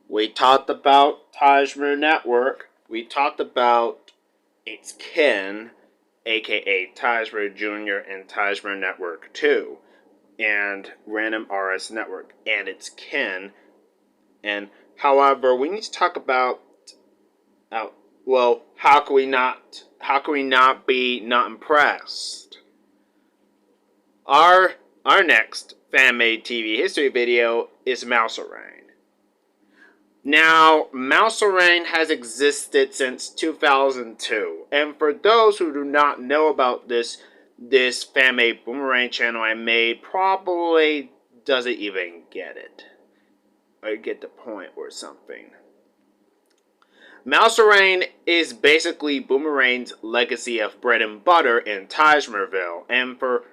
We talked about Tajmer Network. We talked about its kin, aka Tajmer Jr. and Tajmer Network 2, and Random RS Network and its kin. And however, we need to talk about how can we not be not impressed? Our next fan-made TV history video is Mouserang. Now, Mouserang has existed since 2002, and for those who do not know about this fan-made Boomerang channel I made, probably doesn't even get it, or get the point or something. Mouserang is basically Boomerang's legacy of bread and butter in Tajmerville, and for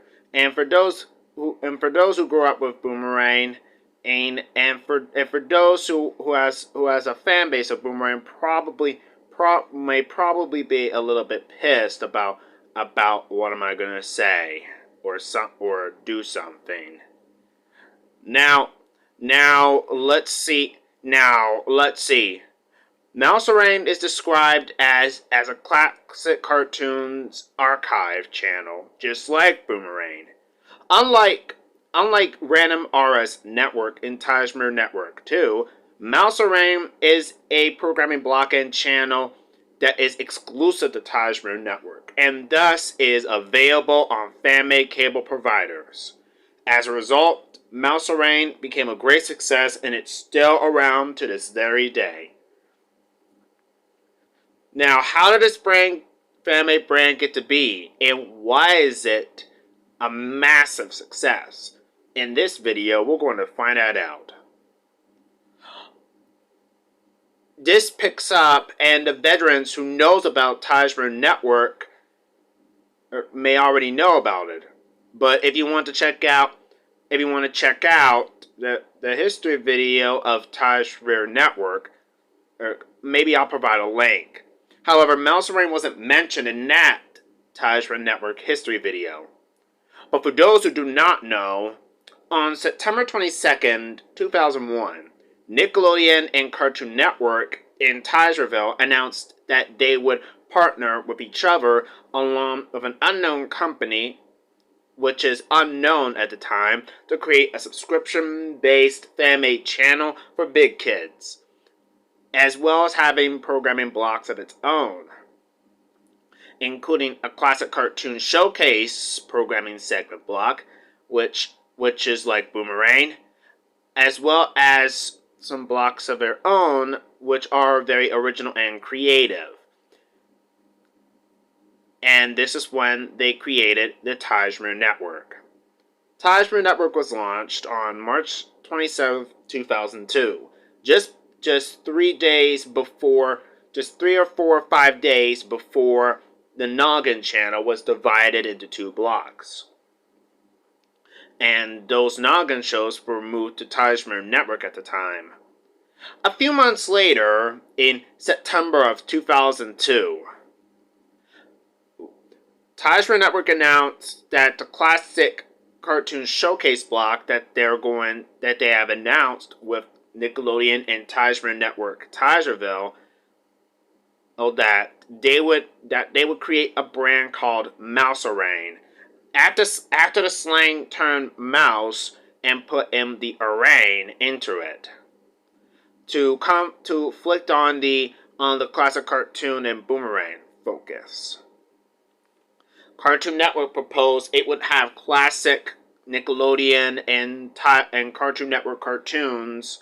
those who grew up with Boomerang, and for those who has a fan base of Boomerang, may probably be a little bit pissed about what am I gonna say or do something. Now let's see. Mouserang is described as a classic cartoons archive channel, just like Boomerang. Unlike Random RS Network and Tajmer Network 2, Mouserang is a programming block and channel that is exclusive to Tajmer Network, and thus is available on fan-made cable providers. As a result, Mouserang became a great success, and it's still around to this very day. Now, how did this fan-made brand get to be, and why is it a massive success? In this video, we're going to find that out. This picks up, and the veterans who knows about Tajmer Network may already know about it. But if you want to check out the history video of Tajmer Network, maybe I'll provide a link. However, Mouserang wasn't mentioned in that Tajmer Network history video. But for those who do not know, on September 22nd, 2001, Nickelodeon and Cartoon Network in Tajmerville announced that they would partner with each other along with an unknown company, which is unknown at the time, to create a subscription-based fan-made channel for big kids, as well as having programming blocks of its own, including a classic cartoon showcase programming segment block, which is like Boomerang, as well as some blocks of their own, which are very original and creative. And this is when they created the Tajmer Network. Tajmer Network was launched on March 27th, 2002, just 3 days before, just 3 or 4 or 5 days before the Noggin channel was divided into 2 blocks. And those Noggin shows were moved to Tajmer Network at the time. A few months later, in September of 2002, Tajmer Network announced that the classic cartoon showcase block that they have announced with Nickelodeon and Tajmer Network Tajmerville, that they would create a brand called Mouserang. After the slang term mouse, and put in the arang into it, to flick on the classic cartoon and Boomerang focus. Cartoon Network proposed it would have classic Nickelodeon and Cartoon Network cartoons,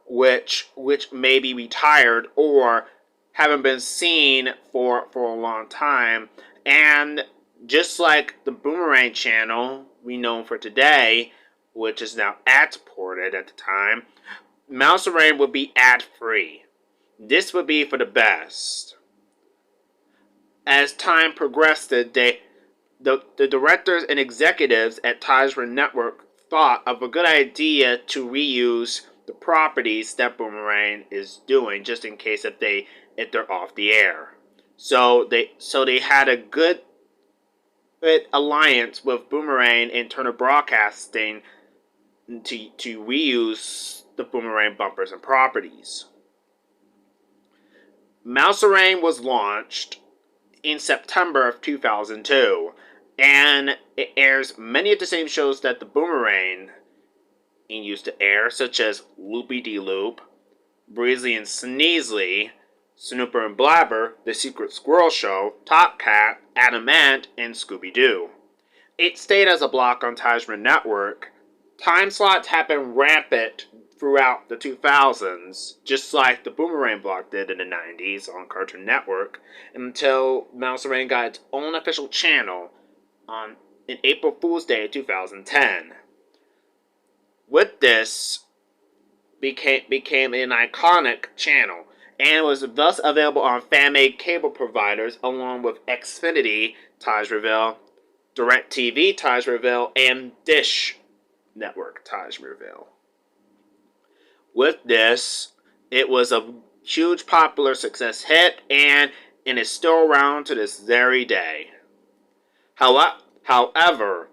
which may be retired or haven't been seen for a long time, and just like the Boomerang channel we know for today, which is now ad-supported at the time, Mouserang would be ad-free. This would be for the best. As time progressed, the directors and executives at Tajmer Network thought of a good idea to reuse the properties that Boomerang is doing, just in case if they're off the air. So they had a good alliance with Boomerang and Turner Broadcasting to reuse the Boomerang bumpers and properties. Mouserang was launched in September of 2002, and it airs many of the same shows that the Boomerang used to air, such as Loopy Dee Loop, Breezy and Sneezely, Snooper and Blabber, The Secret Squirrel Show, Top Cat, Adam Ant, and Scooby-Doo. It stayed as a block on Tajman Network. Time slots have been rampant throughout the 2000s, just like the Boomerang block did in the 90s on Cartoon Network, until Mouserang got its own official channel in April Fool's Day of 2010. With this, became an iconic channel, and was thus available on fan-made cable providers along with Xfinity, Tajmerville, DirecTV, Tajmerville, and Dish Network, Tajmerville. With this, it was a huge popular success hit, and is still around to this very day. However,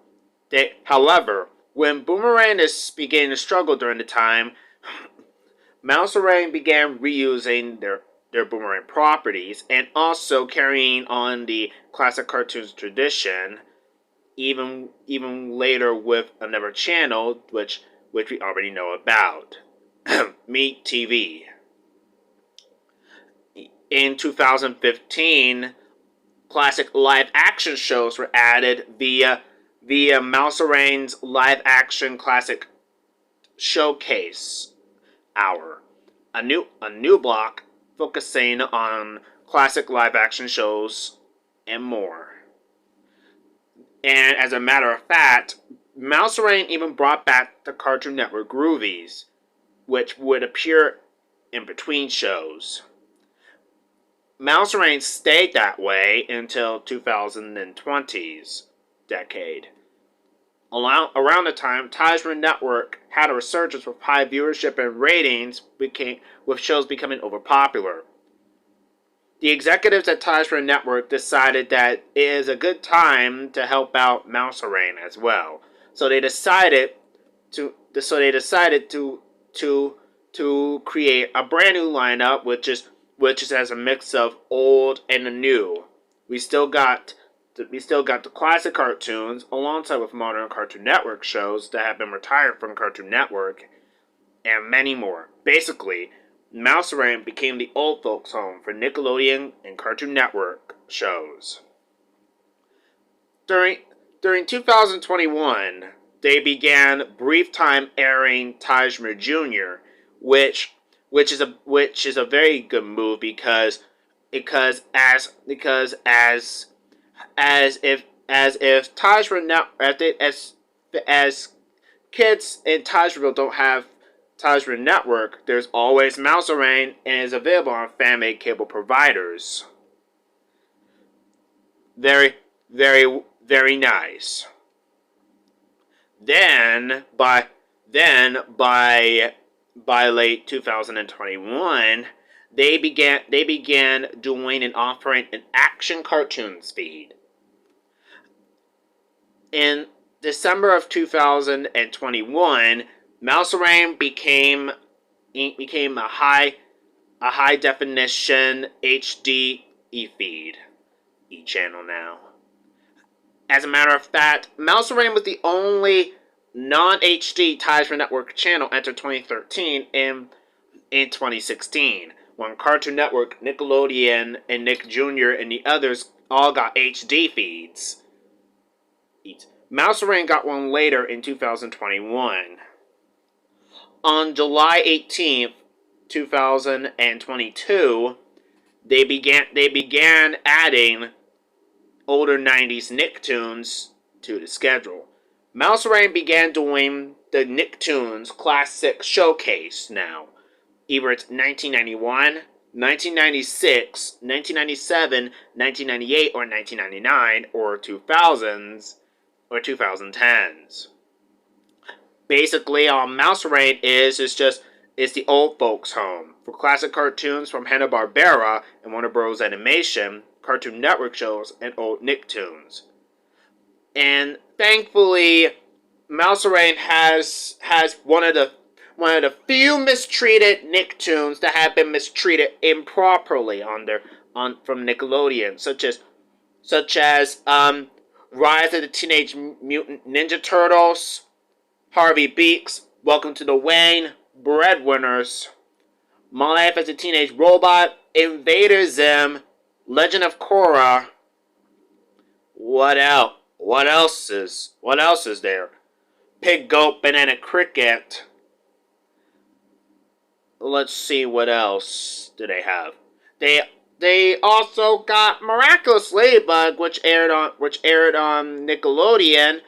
when Boomerang began to struggle during the time, Mouserang began reusing their Boomerang properties and also carrying on the classic cartoons tradition, even later with another channel which we already know about, Meet TV. In 2015, classic live-action shows were added via Mouserang's live-action classic showcase hour, a new block focusing on classic live-action shows and more. And as a matter of fact, Mouserang even brought back the Cartoon Network Groovies, which would appear in between shows. Mouserang stayed that way until 2020's decade. Around the time, Tajman Network had a resurgence with high viewership and ratings, with shows becoming overpopular. The executives at Tajman Network decided that it is a good time to help out Mouserang as well. So they decided to create a brand new lineup, which is as a mix of old and the new. We still got the classic cartoons alongside with modern Cartoon Network shows that have been retired from Cartoon Network, and many more. Basically, Mouserang became the old folks' home for Nickelodeon and Cartoon Network shows. During 2021, they began brief time airing Tajmer Jr., which is a very good move because if Tajmer now as kids in Tajmerville don't have Tajmer Network, there's always Mouserang and is available on fan-made cable providers. Very, very, very nice. Then by late 2021, they began doing and offering an action cartoons feed. In December of 2021, Mouserang became a high definition HD feed channel now. As a matter of fact, Mouserang was the only non-HD Tajman Network channel entered 2013 in 2016, when Cartoon Network, Nickelodeon, and Nick Jr. and the others all got HD feeds. Mouserang got one later in 2021. On July 18th, 2022, they began adding older 90s Nicktoons to the schedule. Mouserang began doing the Nicktoons Classic Showcase now. Either it's 1991, 1996, 1997, 1998, or 1999, or 2000s, or 2010s. Basically, all Mouserang is the old folks' home for classic cartoons from Hanna-Barbera and Warner Bros. Animation, Cartoon Network shows, and old Nicktoons. And thankfully, Mouserang has one of the few mistreated Nicktoons that have been mistreated improperly from Nickelodeon, such as Rise of the Teenage Mutant Ninja Turtles, Harvey Beaks, Welcome to the Wayne, Breadwinners, My Life as a Teenage Robot, Invader Zim, Legend of Korra. What else? What else is there? Pig, Goat, Banana, Cricket. Let's see what else do they have. They also got Miraculous Ladybug, which aired on Nickelodeon,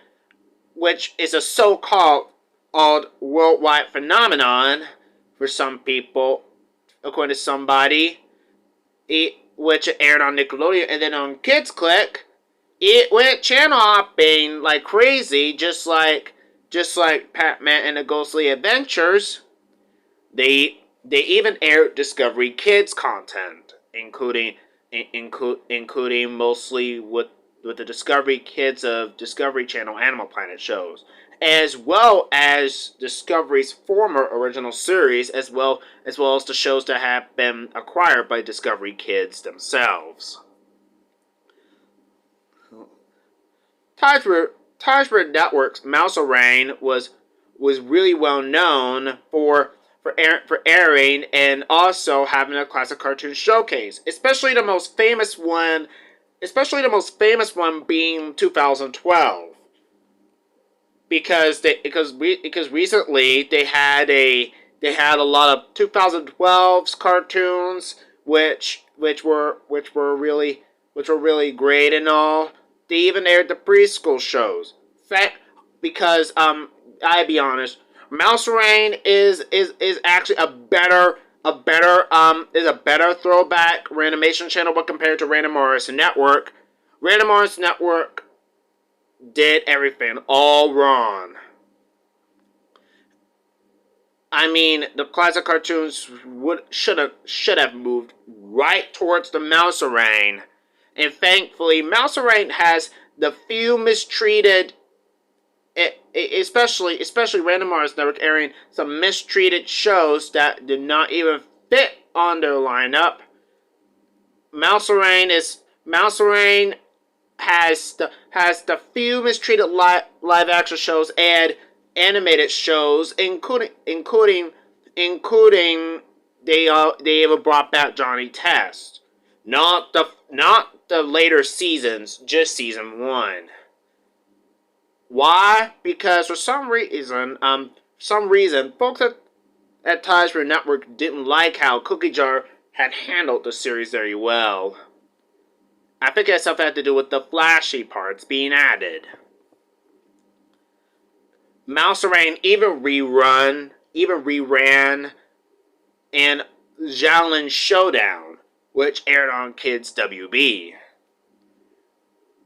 which is a so-called worldwide phenomenon for some people, according to somebody. Which aired on Nickelodeon, and then on Kids Click, it went channel hopping like crazy, just like Pac-Man and the Ghostly Adventures. They even aired Discovery Kids content, including mostly with the Discovery Kids of Discovery Channel Animal Planet shows, as well as Discovery's former original series, as well as the shows that have been acquired by Discovery Kids themselves. Tajra Network's Mouserang was really well known for airing and also having a classic cartoon showcase, especially the most famous one being 2012. Because recently they had a lot of 2012's cartoons which were really great and all. They even aired the preschool shows. Because I'll be honest, Mouserang is actually a better throwback Randomation channel, but compared to Random Morrison Network, Random Morrison Network did everything all wrong. I mean, the classic cartoons should have moved right towards the Mouserang. And thankfully, Mouserang has the few mistreated, especially Random Morrison Network airing some mistreated shows that did not even fit on their lineup. Mouserang has the few mistreated live action shows and animated shows, including they even brought back Johnny Test. Not the later seasons, just season 1. Why? Because for some reason, folks at Tajra Network didn't like how Cookie Jar had handled the series very well. I think it has something to do with the flashy parts being added. Mouserang even reran and Xiaolin Showdown, which aired on Kids WB.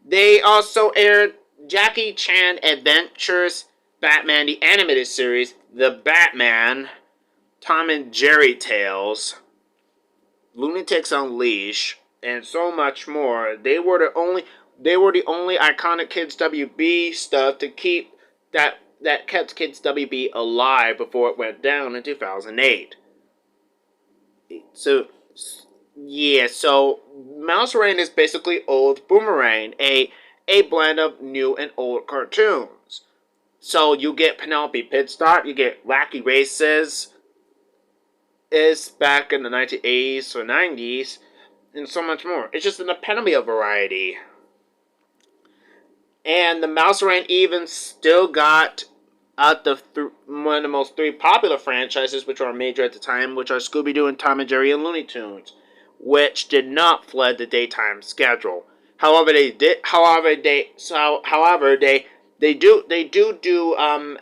They also aired Jackie Chan Adventures, Batman the Animated Series, The Batman, Tom and Jerry Tales, Lunatics Unleashed, and so much more. They were the only iconic Kids WB stuff to keep that kept Kids WB alive before it went down in 2008. So Mouserang is basically old Boomerang, a blend of new and old cartoons. So you get Penelope Pitstop, you get Wacky Races, is back in the 1980s or 90s, and so much more. It's just an epitome of variety. And the Mouserang even still got out one of the most 3 popular franchises, which were major at the time, which are Scooby-Doo and Tom and Jerry and Looney Tunes, which did not flood the daytime schedule. However, they do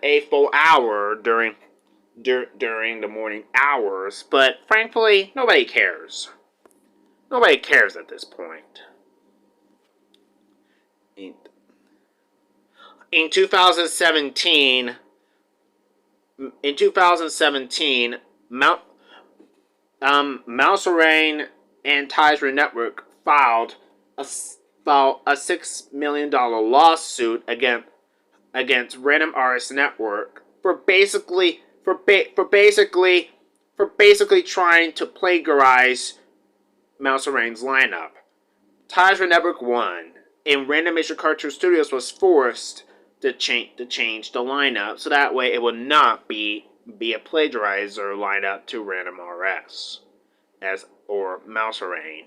a full hour during the morning hours, but frankly, nobody cares. Nobody cares at this point. In 2017, Mouserang and Tajra Network filed a $6 million lawsuit against Random Artists Network for basically for basically trying to plagiarize Mouserang's lineup. Tiger Network won, and Random Action Cartoon Studios was forced to change the lineup so that way it would not be a plagiarizer lineup to Random RS or Mouserang.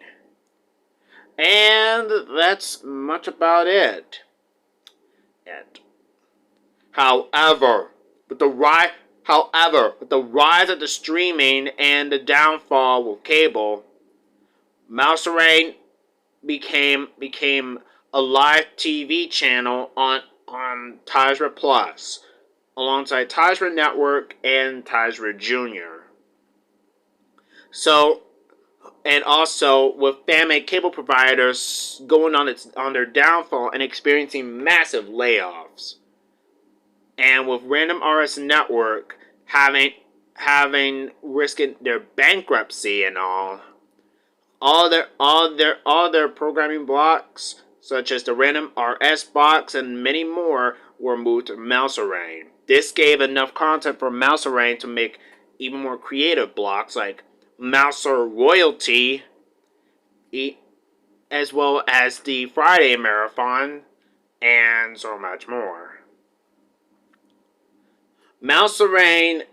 And that's much about it. However, with the rise of the streaming and the downfall of cable, Mouserang became a live TV channel on Tiger Plus, alongside Tiger Network and Tiger Junior. So, and also with fan-made cable providers going on their downfall and experiencing massive layoffs, and with Random RS Network having risking their bankruptcy and all their programming blocks, such as the Random RS box and many more, were moved to Mouserang. This gave enough content for Mouserang to make even more creative blocks like Mouser Royalty, as well as the Friday Marathon, and so much more. Mouserang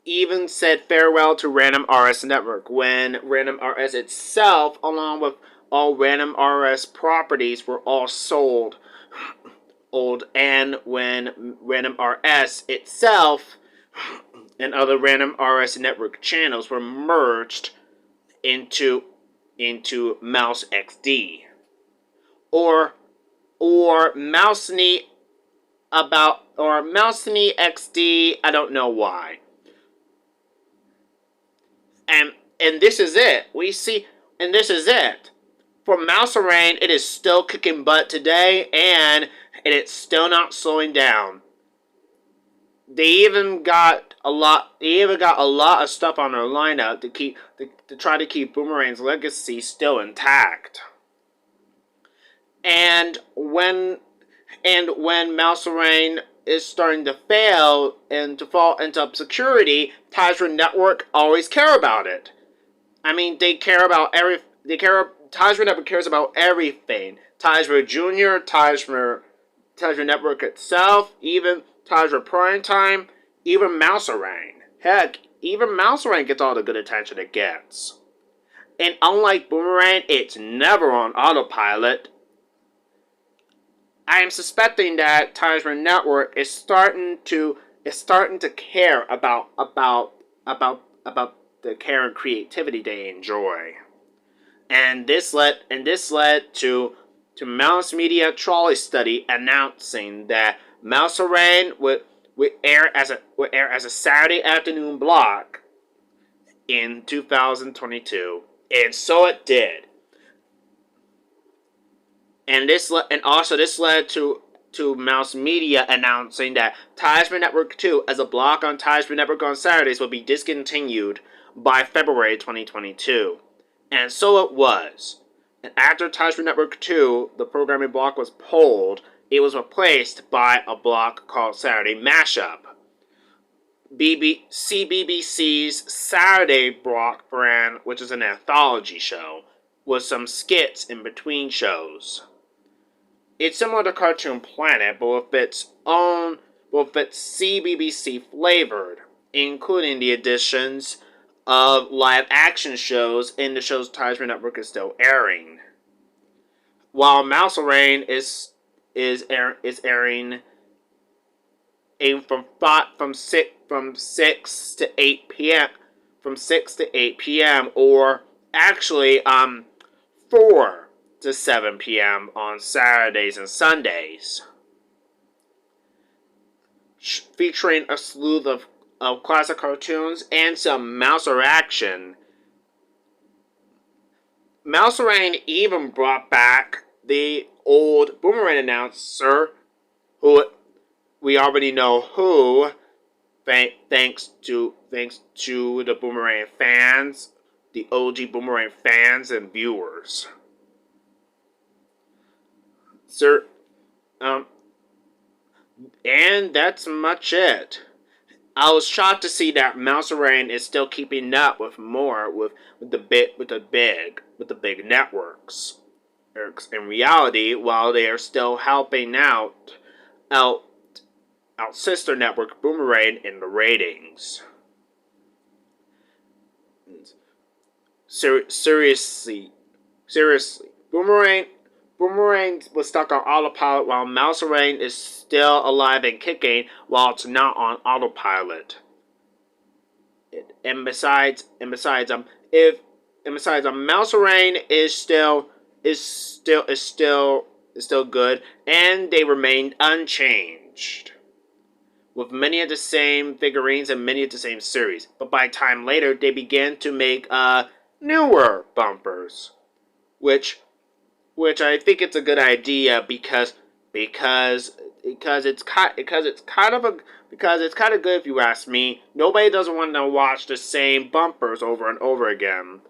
even said farewell to Random RS Network when Random RS itself, along with all Random RS properties, were all sold. And when Random RS itself and other Random RS Network channels were merged into Mouse XD or Mouseny Mouseny XD. I don't know why. And this is it. And this is it. For Mouserang, it is still kicking butt today, and it's still not slowing down. They even got a lot of stuff on their lineup to try to keep Boomerang's legacy still intact. And when Mouserang is starting to fail and to fall into obscurity, Tiger Network always care about it. I mean, Tiger Network cares about everything. Tiger Junior, Tiger Network itself, even Tiger Primetime, even Mouserang. Heck, even Mouserang gets all the good attention it gets. And unlike Boomerang, it's never on autopilot. I am suspecting that Tiger Network is starting to care about the care and creativity they enjoy. And this led to Mouse Media Trolley Study announcing that Mouserang would air as a Saturday afternoon block in 2022, and so it did. And this led to Mouse Media announcing that Tiger Network 2 as a block on Tiger Network on Saturdays will be discontinued by February 2022. And so it was. And after Tiger Network 2, the programming block was pulled, it was replaced by a block called Saturday Mashup. CBBC's Saturday block brand, which is an anthology show, with some skits in between shows. It's similar to Cartoon Planet, but with its CBBC flavored, including the additions of live action shows in the shows Tiger Network is still airing. While Mouserang is airing from 6 to 8 p.m. from 6 to 8 p.m. or actually 4 to 7 p.m. on Saturdays and Sundays, featuring a slew of classic cartoons and some Mouser action. Mouserang even brought back the old Boomerang announcer, who we already know who, thanks to the Boomerang fans, the OG Boomerang fans and viewers. And that's much it. I was shocked to see that Mouserang is still keeping up with more with the big networks. In reality, while they are still helping out sister network Boomerang in the ratings. Seriously, Boomerang was stuck on autopilot while Mouserang is still alive and kicking while it's not on autopilot. And besides, Mouserang is still good, and they remained unchanged, with many of the same figurines and many of the same series. But by time later, they began to make newer bumpers, which I think it's a good idea because it's kind of good if you ask me. Nobody doesn't want to watch the same bumpers over and over again.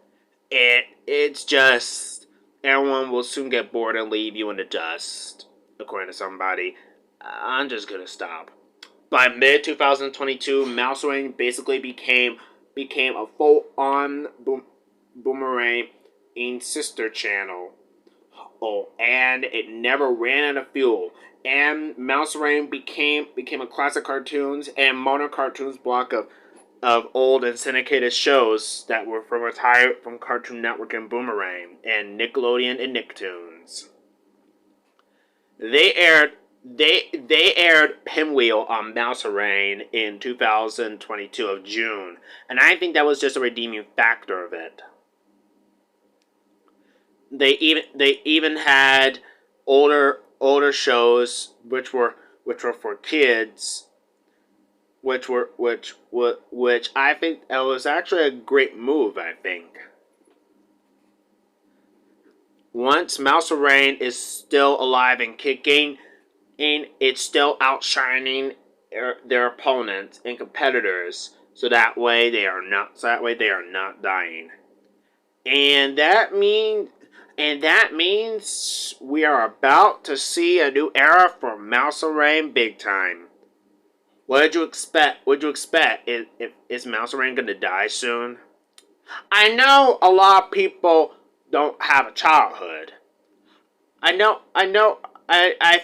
It's just everyone will soon get bored and leave you in the dust, according to somebody. I'm just gonna stop. By mid 2022, Mouserang basically became a full-on Boomerang sister channel. Oh, and it never ran out of fuel. And Mouserang became a classic cartoons and modern cartoons block of old and syndicated shows that were retired from Cartoon Network and Boomerang and Nickelodeon and Nicktoons. They aired Pinwheel on Mouserang in 2022 of June, and I think that was just a redeeming factor of it. They even had older shows which were for kids, which I think it was actually a great move. I think once Mouserang is still alive and kicking, and it's still outshining their opponents and competitors, so that way they are not dying, and that means we are about to see a new era for Mouserang big time. What did you expect? Is Mouserang gonna die soon? I know a lot of people don't have a childhood. I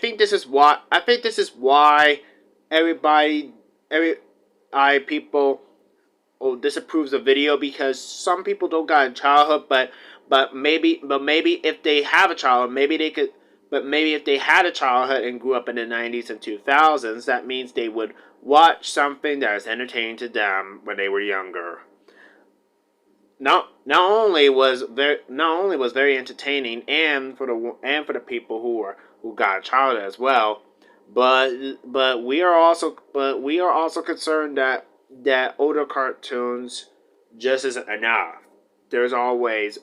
think this is why people disapproves of video, because some people don't got a childhood, but maybe if they have a childhood, maybe if they had a childhood and grew up in the 90s and 2000s, that means they would watch something that is entertaining to them when they were younger. Not only was very entertaining and for the people who got a childhood as well, but we are also concerned that older cartoons just isn't enough. It's always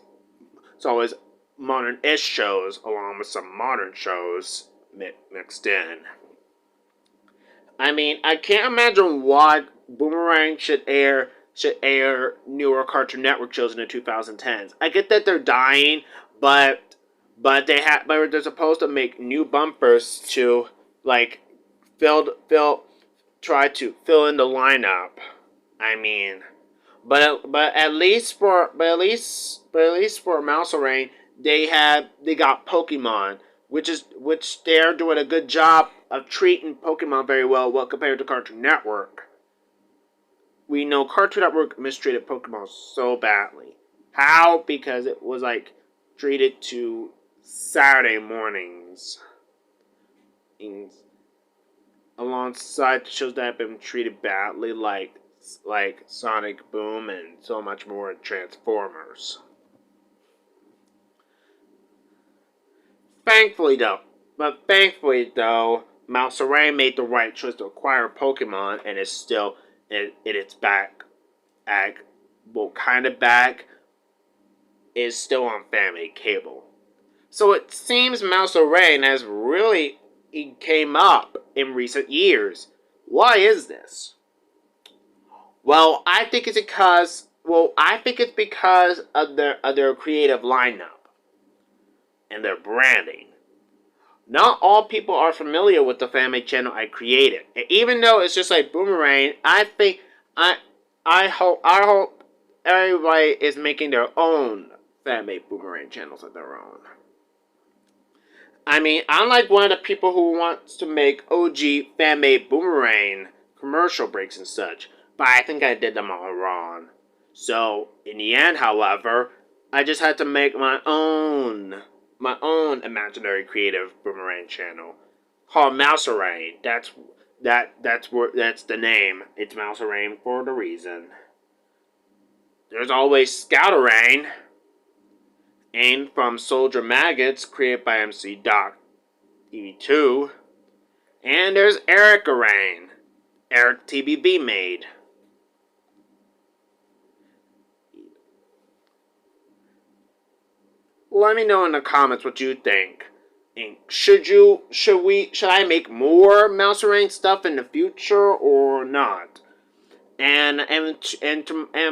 modern-ish shows along with some modern shows mixed in. I mean, I can't imagine why Boomerang should air newer Cartoon Network shows in the 2010s. I get that they're dying, but they're supposed to make new bumpers to like try to fill in the lineup. I mean, but at least for Mouserang, they got Pokemon, which they're doing a good job of treating Pokemon very well compared to Cartoon Network. We know Cartoon Network mistreated Pokemon so badly. How? Because it was like treated to Saturday mornings. Alongside shows that have been treated badly, like Sonic Boom and so much more in Transformers. Thankfully though, Mouserang made the right choice to acquire Pokemon, and is still it's back. Kind of back. Is still on family cable. So it seems Mouserang has really came up in recent years. Why is this? Well, I think it's because of their creative lineup and their branding. not all people are familiar with the family channel I created. And even though it's just like Boomerang, I think I I hope everybody is making their own fan-made Boomerang channels of their own. I mean, I'm like one of the people who wants to make OG fan-made Boomerang commercial breaks and such, but I think I did them all wrong. So, in the end, however, I just had to make my own imaginary creative Boomerang channel called Mouserang. That's the name. It's Mouserang for the reason. There's always Scouterang, and from Soldier Maggots, created by MC Doc TV2. And there's Ericarang, Eric TBB made. Let me know in the comments what you think. And should I make more Mouserang stuff in the future or not? And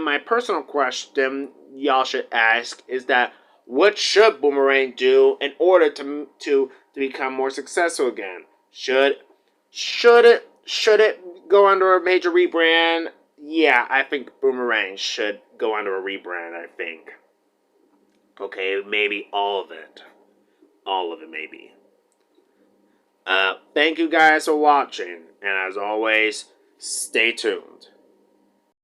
my personal question y'all should ask is that what should Boomerang do in order to become more successful again? Should it go under a major rebrand? Yeah, I think Boomerang should go under a rebrand, I think. Okay, maybe all of it. All of it, maybe. Thank you guys for watching, and as always, stay tuned.